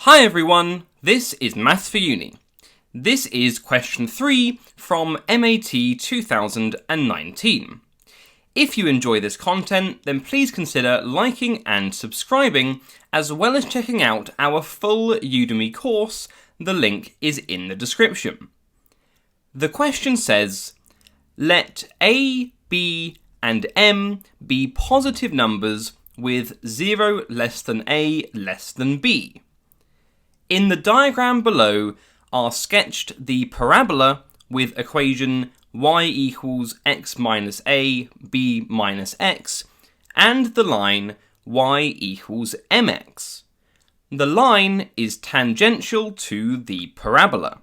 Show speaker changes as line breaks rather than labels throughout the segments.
Hi everyone, this is Maths for Uni. This is question 3 from MAT 2019. If you enjoy this content, then please consider liking and subscribing, as well as checking out our full Udemy course. The link is in the description. The question says, let A, B, and M be positive numbers with 0 less than A less than B. In the diagram below are sketched the parabola with equation y equals x minus a, b minus x, and the line y equals mx. The line is tangential to the parabola.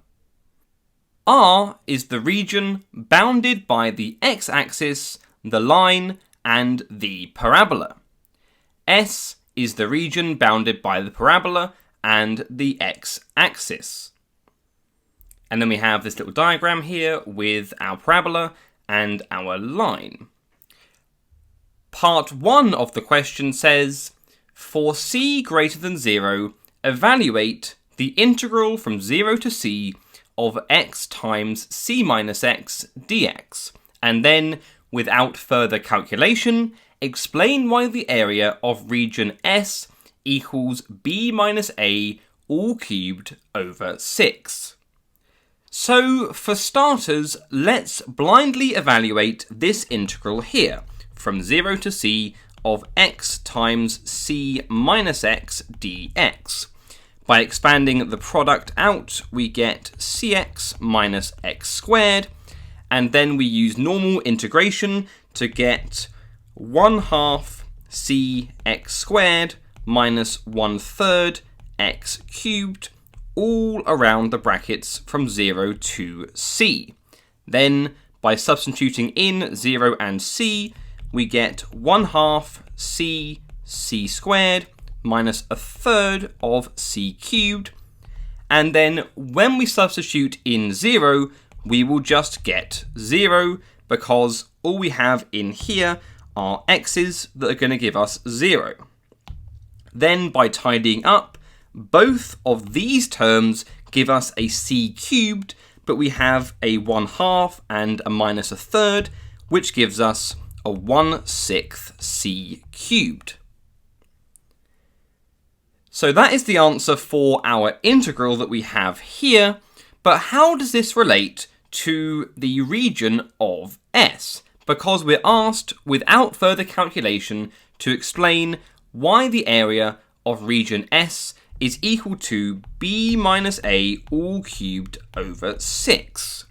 R is the region bounded by the x-axis, the line, and the parabola. S is the region bounded by the parabola and the x-axis. And then we have this little diagram here with our parabola and our line. Part 1 of the question says, for c greater than 0, evaluate the integral from 0 to c of x times c minus x dx, and then, without further calculation, explain why the area of region S equals b minus a all cubed over 6. So, for starters, let's blindly evaluate this integral here, from 0 to c of x times c minus x dx. By expanding the product out, we get cx minus x squared, and then we use normal integration to get 1/2 cx squared minus 1/3 x cubed, all around the brackets from 0 to c. Then, by substituting in 0 and c, we get 1/2 c squared minus 1/3 of c cubed, and then when we substitute in 0, we will just get 0, because all we have in here are x's that are going to give us 0. Then, by tidying up, both of these terms give us a c cubed, but we have a 1/2 and a minus 1/3, which gives us a 1/6 c cubed. So that is the answer for our integral that we have here, but how does this relate to the region of S? Because we're asked, without further calculation, to explain why the area of region S is equal to b minus a all cubed over 6.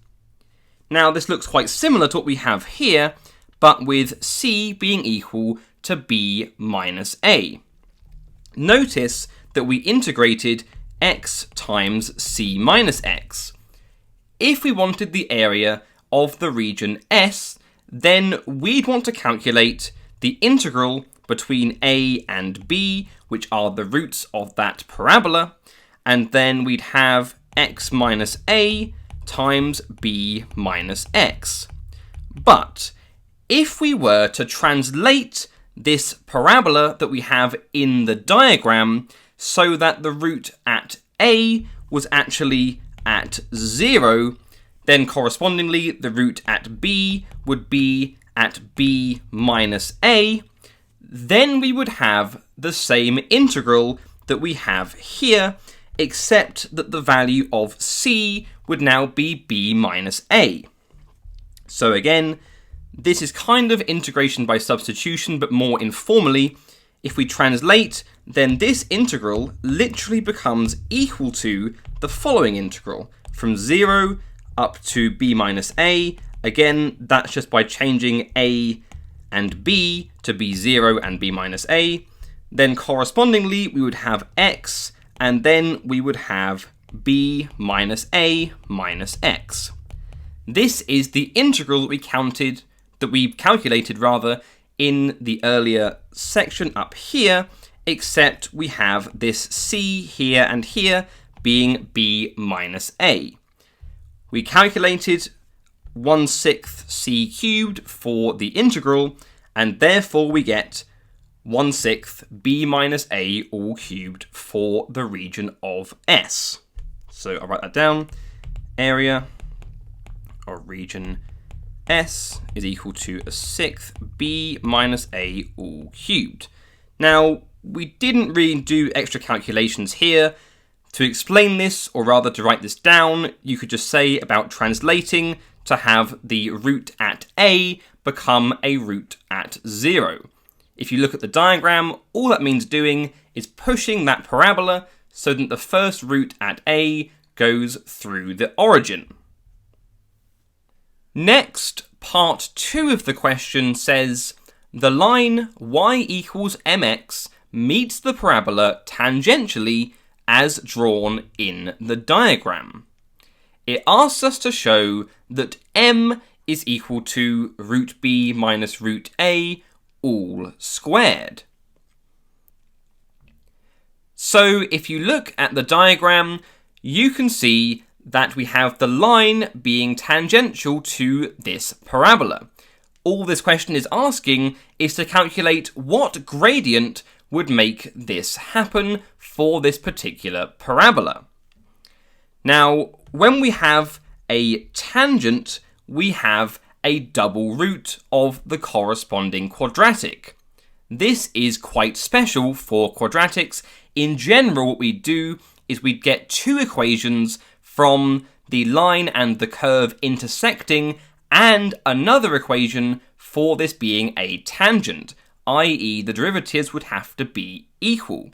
Now, this looks quite similar to what we have here, but with c being equal to b minus a. Notice that we integrated x times c minus x. If we wanted the area of the region S, then we'd want to calculate the integral between a and b, which are the roots of that parabola, and then we'd have x minus a times b minus x. But if we were to translate this parabola that we have in the diagram so that the root at a was actually at 0, then correspondingly the root at b would be at b minus a, then we would have the same integral that we have here, except that the value of c would now be b minus a. So again, this is kind of integration by substitution, but more informally. If we translate, then this integral literally becomes equal to the following integral, from 0 up to b minus a. Again, that's just by changing a and b to be 0 and b minus a. Then correspondingly, we would have x, and then we would have b minus a minus x. This is the integral that we calculated in the earlier section up here, except we have this c here and here being b minus a. We calculated 1/6 c cubed for the integral, and therefore we get 1/6 b minus a all cubed for the region of S. So I'll write that down. Area of region S is equal to 1/6 b minus a all cubed. Now, we didn't really do extra calculations here. To explain this, or rather to write this down, you could just say about translating to have the root at a become a root at 0. If you look at the diagram, all that means doing is pushing that parabola so that the first root at a goes through the origin. Next, part 2 of the question says, the line y equals mx meets the parabola tangentially as drawn in the diagram. It asks us to show that m is equal to root b minus root a all squared. So if you look at the diagram, you can see that we have the line being tangential to this parabola. All this question is asking is to calculate what gradient would make this happen for this particular parabola. Now, when we have a tangent, we have a double root of the corresponding quadratic. This is quite special for quadratics. In general, what we do is we get two equations from the line and the curve intersecting and another equation for this being a tangent, i.e. the derivatives would have to be equal.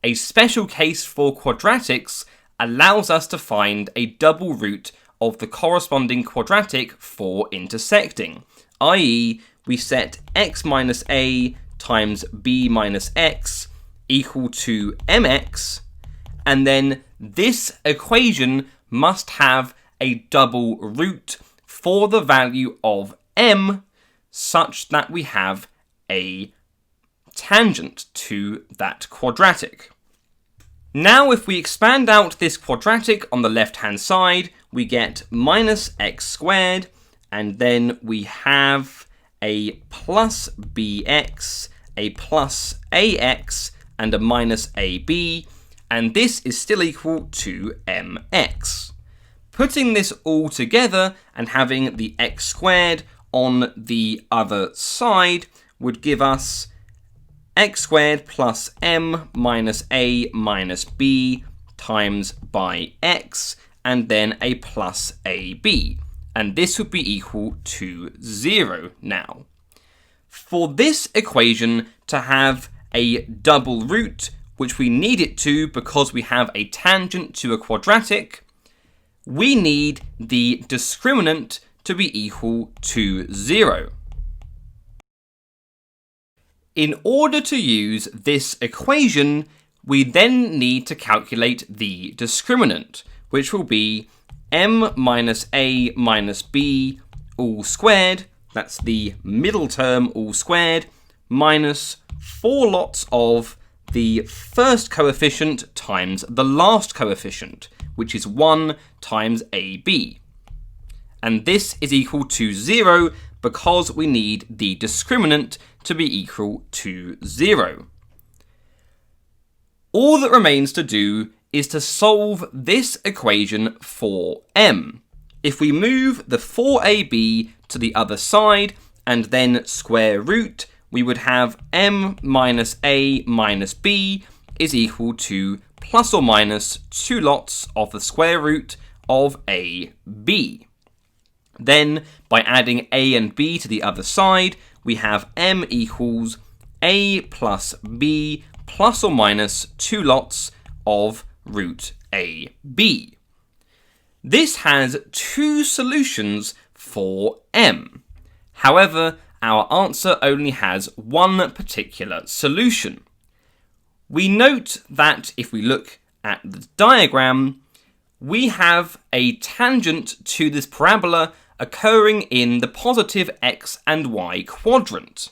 A special case for quadratics allows us to find a double root of the corresponding quadratic for intersecting, i.e. we set x minus a times b minus x equal to mx, and then this equation must have a double root for the value of m such that we have a tangent to that quadratic. Now if we expand out this quadratic on the left hand side, we get minus x squared, and then we have a plus bx, a plus ax, and a minus ab, and this is still equal to mx. Putting this all together and having the x squared on the other side would give us x squared plus m minus a minus b times by x, and then a plus ab. And this would be equal to 0 now. For this equation to have a double root, which we need it to because we have a tangent to a quadratic, we need the discriminant to be equal to 0. In order to use this equation, we then need to calculate the discriminant, which will be m minus a minus b all squared, that's the middle term all squared, minus 4 lots of the first coefficient times the last coefficient, which is 1 times ab. And this is equal to 0 because we need the discriminant to be equal to 0. All that remains to do is to solve this equation for m. If we move the 4ab to the other side and then square root, we would have m minus a minus b is equal to plus or minus 2 lots of the square root of ab. Then, by adding a and b to the other side, we have m equals a plus b plus or minus 2 lots of root ab. This has two solutions for m. However, our answer only has one particular solution. We note that if we look at the diagram, we have a tangent to this parabola occurring in the positive x and y quadrant.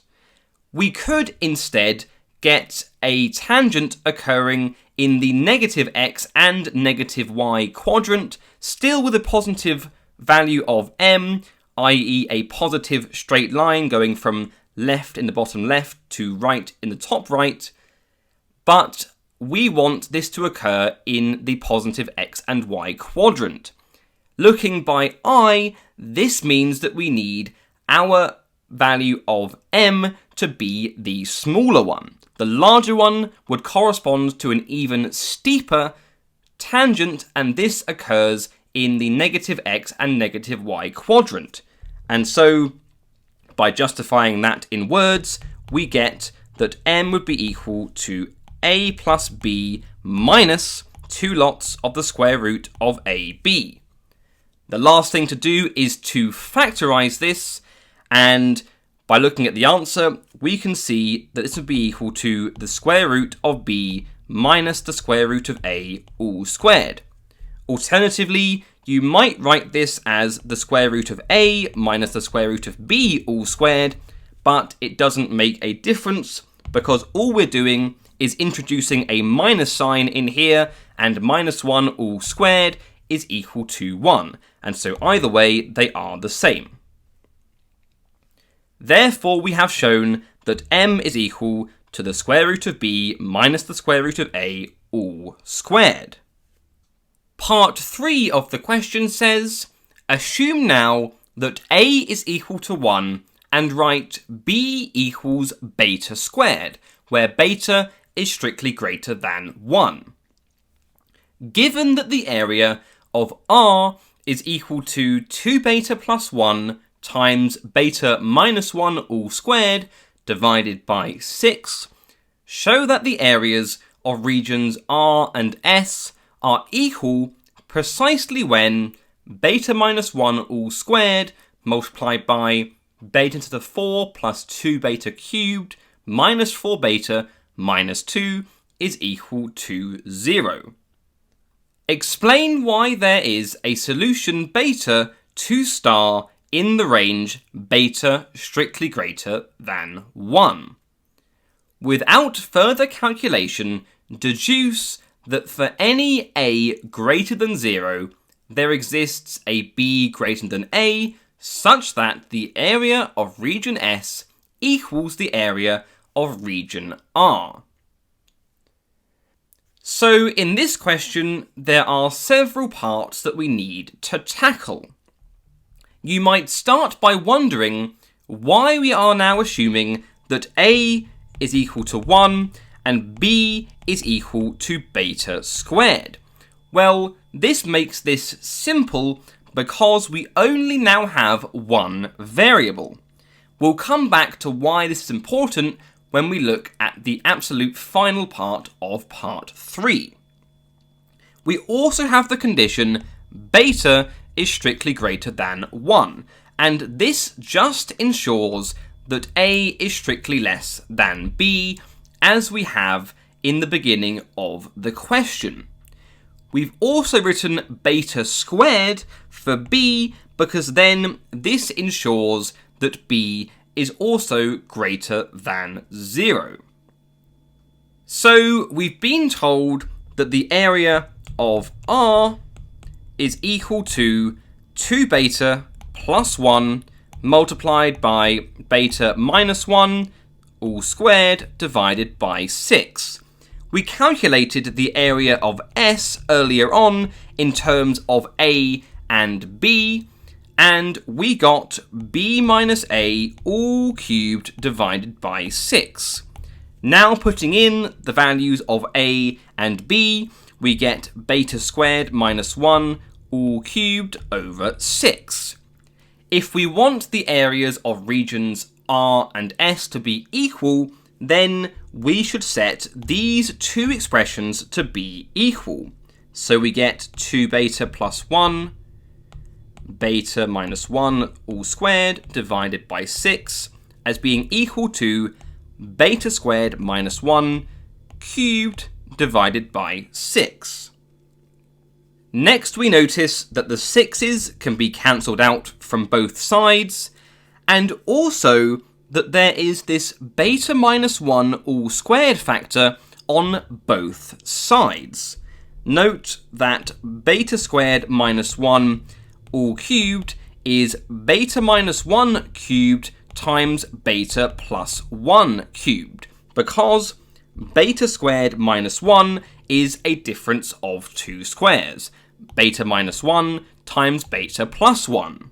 We could instead get a tangent occurring in the negative x and negative y quadrant, still with a positive value of m, i.e. a positive straight line going from left in the bottom left to right in the top right, but we want this to occur in the positive x and y quadrant. Looking by I, this means that we need our value of m to be the smaller one. The larger one would correspond to an even steeper tangent, and this occurs in the negative x and negative y quadrant. And so, by justifying that in words, we get that m would be equal to a plus b minus 2 lots of the square root of ab. The last thing to do is to factorize this, and by looking at the answer, we can see that this would be equal to the square root of b minus the square root of a all squared. Alternatively, you might write this as the square root of a minus the square root of b all squared, but it doesn't make a difference because all we're doing is introducing a minus sign in here, and minus 1 all squared is equal to 1, and so either way they are the same. Therefore, we have shown that m is equal to the square root of b minus the square root of a all squared. Part 3 of the question says, assume now that a is equal to 1 and write b equals beta squared, where beta is strictly greater than 1. Given that the area of R is equal to 2 beta plus 1 times beta minus 1 all squared divided by 6, show that the areas of regions R and S are equal precisely when beta minus 1 all squared multiplied by beta to the 4 plus 2 beta cubed minus 4 beta minus 2 is equal to 0. Explain why there is a solution beta 2 star in the range beta strictly greater than 1. Without further calculation, deduce that for any a greater than 0, there exists a b greater than a such that the area of region S equals the area of region R. So in this question, there are several parts that we need to tackle. You might start by wondering why we are now assuming that a is equal to 1 and b is equal to beta squared. Well, this makes this simple because we only now have one variable. We'll come back to why this is important when we look at the absolute final part of part 3. We also have the condition beta is strictly greater than 1, and this just ensures that a is strictly less than b, as we have in the beginning of the question. We've also written beta squared for b because then this ensures that b is also greater than 0. So we've been told that the area of R is equal to 2 beta plus 1 multiplied by beta minus 1 all squared divided by 6. We calculated the area of S earlier on in terms of A and B, and we got b minus a all cubed divided by 6. Now putting in the values of a and b, we get beta squared minus 1 all cubed over 6. If we want the areas of regions R and S to be equal, then we should set these two expressions to be equal. So we get 2 beta plus 1 beta minus 1 all squared divided by 6 as being equal to beta squared minus 1 cubed divided by 6. Next, we notice that the 6's can be cancelled out from both sides, and also that there is this beta minus 1 all squared factor on both sides. Note that beta squared minus 1 all cubed is beta minus 1 cubed times beta plus 1 cubed, because beta squared minus 1 is a difference of two squares. Beta minus 1 times beta plus 1.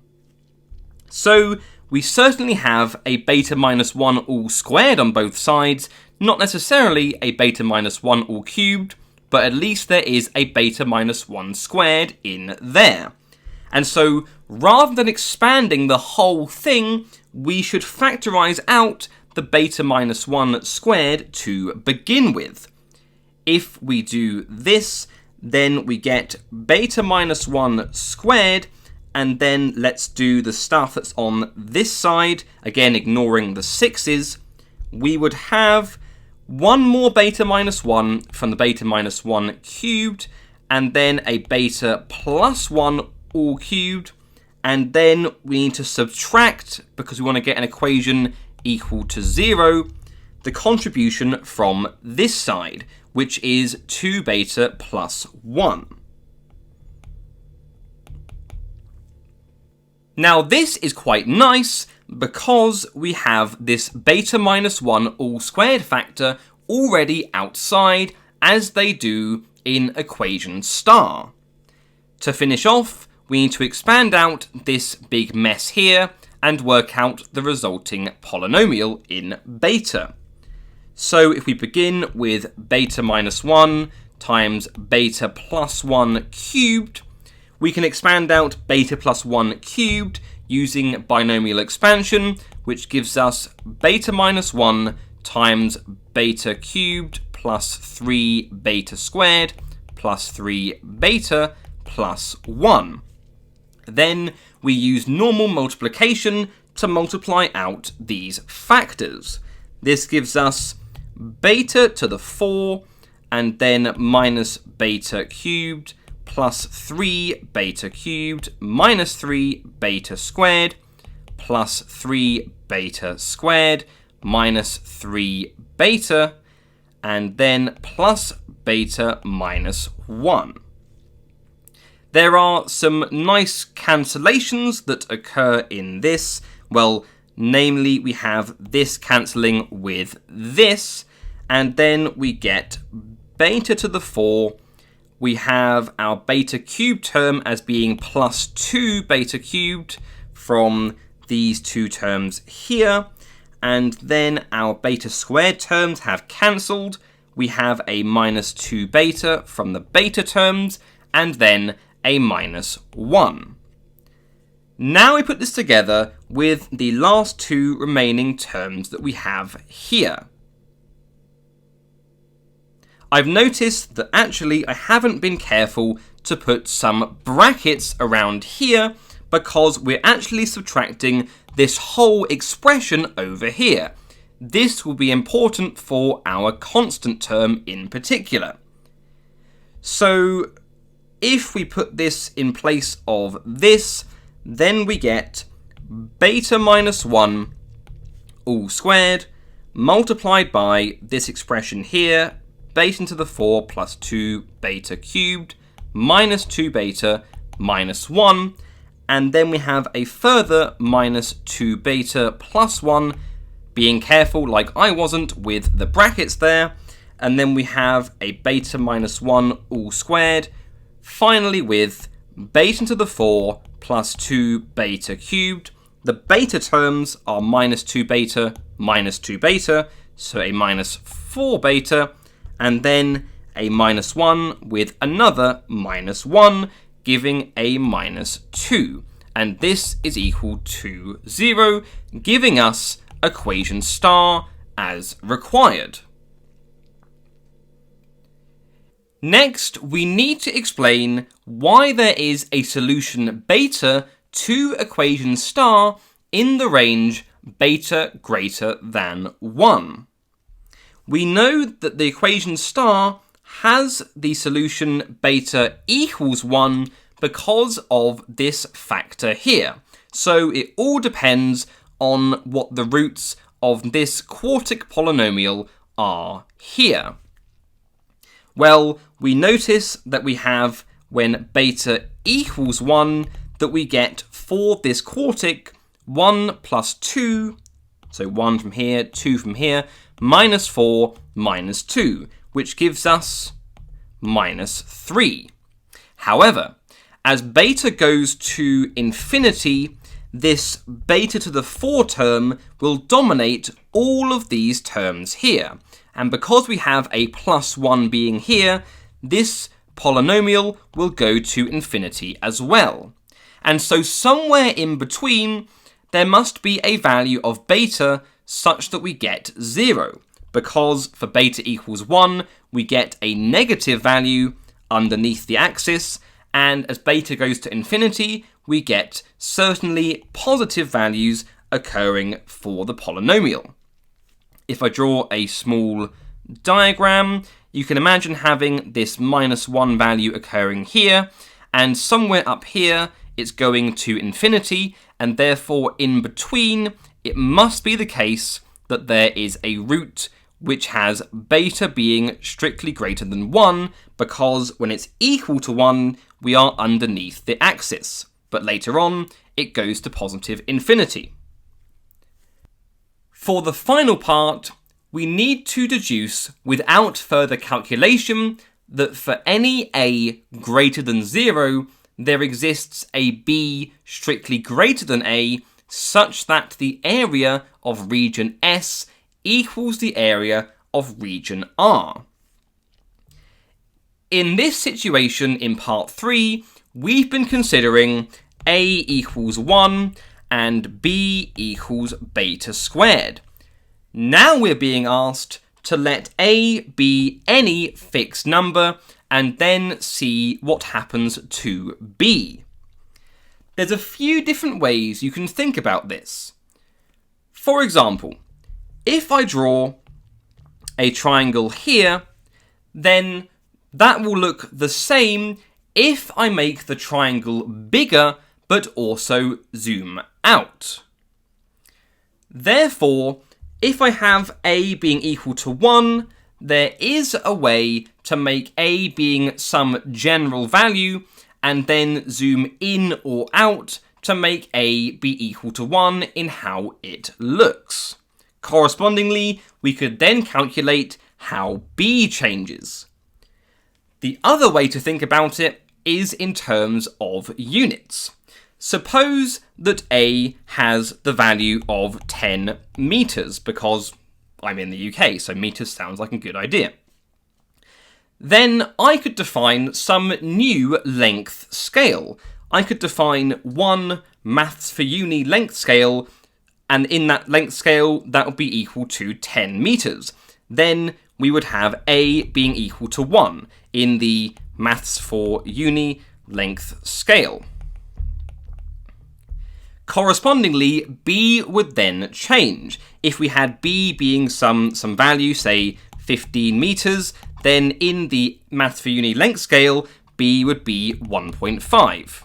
So we certainly have a beta minus 1 all squared on both sides, not necessarily a beta minus 1 all cubed, but at least there is a beta minus 1 squared in there. And so rather than expanding the whole thing, we should factorize out the beta minus 1 squared to begin with. If we do this, then we get beta minus 1 squared, and then let's do the stuff that's on this side, again ignoring the 6's. We would have one more beta minus 1 from the beta minus 1 cubed, and then a beta plus 1 all cubed, and then we need to subtract, because we want to get an equation equal to 0, the contribution from this side, which is 2 beta plus 1. Now this is quite nice because we have this beta minus 1 all squared factor already outside, as they do in equation star. To finish off, we need to expand out this big mess here and work out the resulting polynomial in beta. So if we begin with beta minus 1 times beta plus 1 cubed, we can expand out beta plus 1 cubed using binomial expansion, which gives us beta minus 1 times beta cubed plus 3 beta squared plus 3 beta plus 1. Then we use normal multiplication to multiply out these factors. This gives us beta to the 4, and then minus beta cubed plus 3 beta cubed minus 3 beta squared plus 3 beta squared minus 3 beta, and then plus beta minus 1. There are some nice cancellations that occur in this. Well, namely, we have this cancelling with this, and then we get beta to the 4. We have our beta cubed term as being plus 2 beta cubed from these two terms here, and then our beta squared terms have cancelled. We have a minus 2 beta from the beta terms, and then a minus 1. Now we put this together with the last two remaining terms that we have here. I've noticed that actually I haven't been careful to put some brackets around here, because we're actually subtracting this whole expression over here. This will be important for our constant term in particular. So if we put this in place of this, then we get beta minus 1 all squared multiplied by this expression here, beta to the 4 plus 2 beta cubed minus 2 beta minus 1, and then we have a further minus 2 beta plus 1, being careful like I wasn't with the brackets there, and then we have a beta minus 1 all squared, finally with beta to the 4 plus 2 beta cubed. The beta terms are minus 2 beta, so a minus 4 beta, and then a minus 1 with another minus 1, giving a minus 2. And this is equal to 0, giving us equation star as required. Next, we need to explain why there is a solution beta to equation star in the range beta greater than 1. We know that the equation star has the solution beta equals 1 because of this factor here. So it all depends on what the roots of this quartic polynomial are here. Well, we notice that we have, when beta equals 1, that we get for this quartic 1 plus 2 So 1 from here, 2 from here, minus 4, minus 2, which gives us minus 3. However, as beta goes to infinity, this beta to the 4 term will dominate all of these terms here. And because we have a plus 1 being here, this polynomial will go to infinity as well. And so somewhere in between, there must be a value of beta such that we get 0. Because for beta equals 1, we get a negative value underneath the axis, and as beta goes to infinity, we get certainly positive values occurring for the polynomial. If I draw a small diagram, you can imagine having this minus 1 value occurring here, and somewhere up here it's going to infinity, and therefore in between it must be the case that there is a root which has beta being strictly greater than 1, because when it's equal to 1, we are underneath the axis. But later on, it goes to positive infinity. For the final part, we need to deduce without further calculation that for any a greater than 0, there exists a b strictly greater than a, such that the area of region S equals the area of region R. In this situation in part 3, we've been considering a equals 1 and b equals beta squared. Now we're being asked to let a be any fixed number and then see what happens to b. There's a few different ways you can think about this. For example, if I draw a triangle here, then that will look the same if I make the triangle bigger but also zoom out. Therefore, if I have a being equal to 1, there is a way to make a being some general value and then zoom in or out to make a be equal to 1 in how it looks. Correspondingly, we could then calculate how b changes. The other way to think about it is in terms of units. Suppose that a has the value of 10 meters, because I'm in the UK, so meters sounds like a good idea. Then I could define some new length scale. I could define one MathsForUni length scale, and in that length scale, that would be equal to 10 meters. Then we would have a being equal to 1 in the MathsForUni length scale. Correspondingly, b would then change. If we had b being some value, say 15 meters, then in the MathsForUni length scale, b would be 1.5.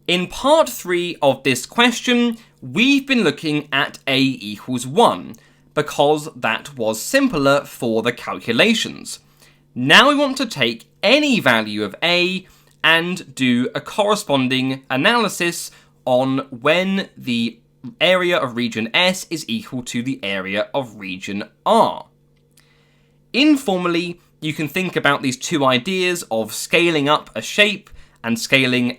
In part 3 of this question, we've been looking at a equals 1, because that was simpler for the calculations. Now we want to take any value of a and do a corresponding analysis on when the area of region S is equal to the area of region R. Informally, you can think about these two ideas of scaling up a shape and scaling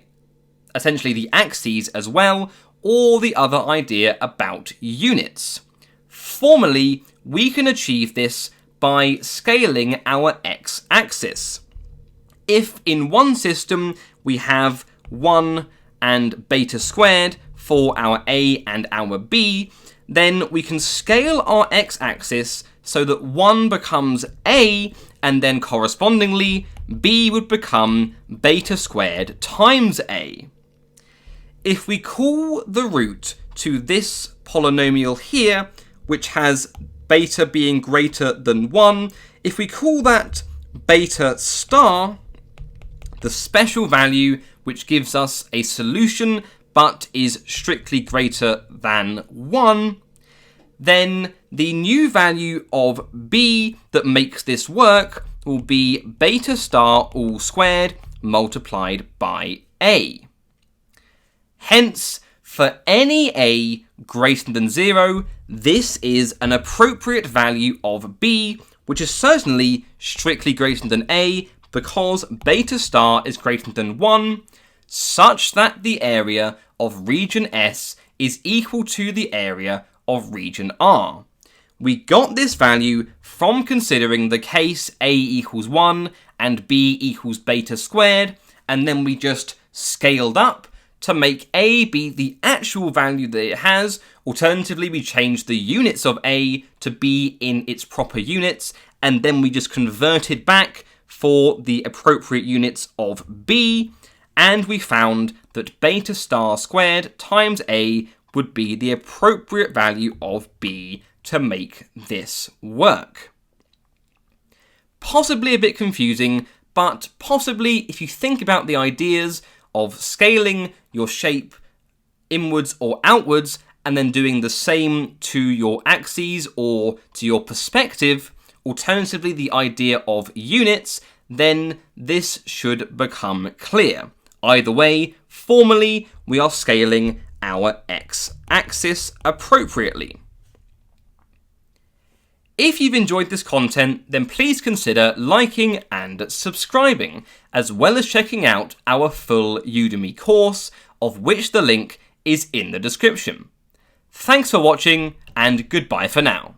essentially the axes as well, or the other idea about units. Formally, we can achieve this by scaling our x-axis. If in one system we have 1 and beta squared for our a and our b, then we can scale our x-axis so that 1 becomes a, and then correspondingly b would become beta squared times a. If we call the root to this polynomial here, which has beta being greater than 1, if we call that beta star, the special value which gives us a solution but is strictly greater than 1, then the new value of b that makes this work will be beta star all squared multiplied by a. Hence, for any a greater than 0, this is an appropriate value of b, which is certainly strictly greater than a, because beta star is greater than 1, such that the area of region S is equal to the area of region R. We got this value from considering the case a equals 1 and b equals beta squared, and then we just scaled up to make a be the actual value that it has. Alternatively, we changed the units of a to be in its proper units, and then we just converted back for the appropriate units of b, and we found that beta star squared times a would be the appropriate value of b to make this work. Possibly a bit confusing, but possibly if you think about the ideas of scaling your shape inwards or outwards and then doing the same to your axes or to your perspective, alternatively the idea of units, then this should become clear. Either way, formally, we are scaling our x-axis appropriately. If you've enjoyed this content, then please consider liking and subscribing, as well as checking out our full Udemy course, of which the link is in the description. Thanks for watching, and goodbye for now.